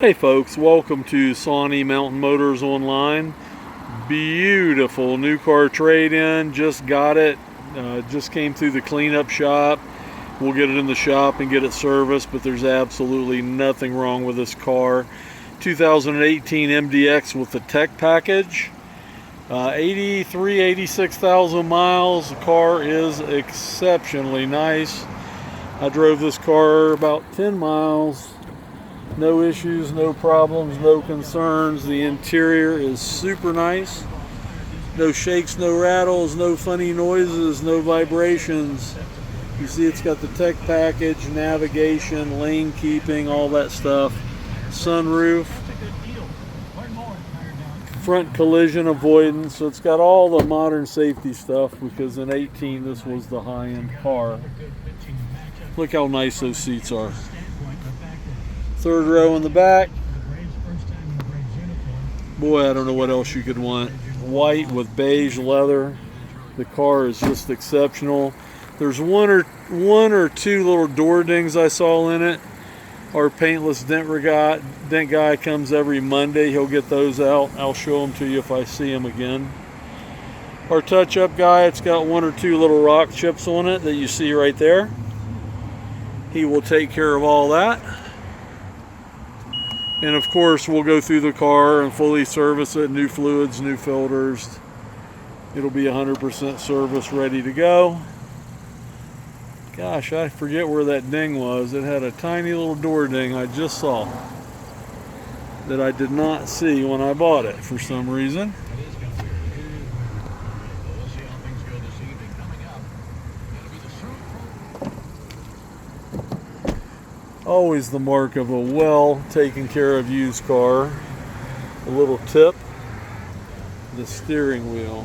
Hey folks, welcome to Sawnee Mountain Motors Online. Beautiful new car trade-in, just got it, just came through the cleanup shop. We'll get it in the shop and get it serviced, but there's absolutely nothing wrong with this car. 2018 MDX with the tech package, 86,000 miles. The car is exceptionally nice. I drove this car about 10 miles. No issues, no problems, no concerns. The interior is super nice. No shakes, no rattles, no funny noises, no vibrations. You see it's got the tech package, navigation, lane keeping, all that stuff. Sunroof. Front collision avoidance. So it's got all the modern safety stuff because in 18 this was the high-end car. Look how nice those seats are. Third row in the back. Boy, I don't know what else you could want. White with beige leather. The car is just exceptional. There's one or two little door dings I saw in it. Our paintless dent guy comes every Monday. He'll get those out. I'll show them to you if I see him again. Our touch-up guy, it's got one or two little rock chips on it that you see right there. He will take care of all that. And of course, we'll go through the car and fully service it. New fluids, new filters. It'll be 100% service ready to go. Gosh, I forget where that ding was. It had a tiny little door ding I just saw that I did not see when I bought it for some reason. Always the mark of a well taken care of used car. A little tip, the steering wheel.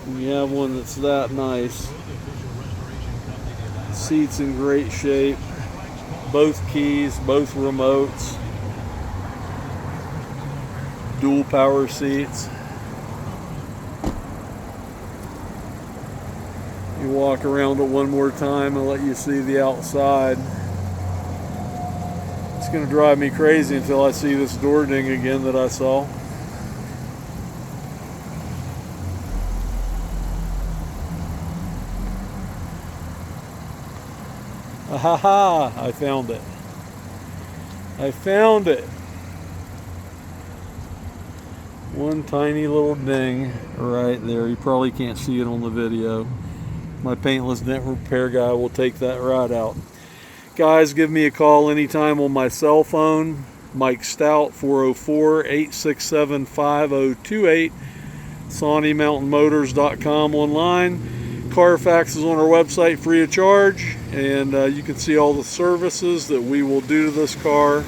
When you have one that's that nice. Seats in great shape. Both keys, both remotes. Dual power seats. You walk around it one more time and let you see the outside. It's going to drive me crazy until I see this door ding again that I saw. Ahaha! I found it. I found it. One tiny little ding right there. You probably can't see it on the video. My paintless dent repair guy will take that right out. Guys, give me a call anytime on my cell phone. Mike Stout, 404-867-5028. SawneeMountainMotors.com online. Carfax is on our website free of charge. And you can see all the services that we will do to this car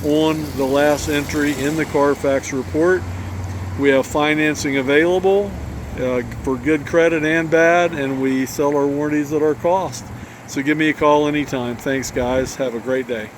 on the last entry in the Carfax report. We have financing available for good credit and bad, and we sell our warranties at our cost. So give me a call anytime. Thanks, guys. Have a great day.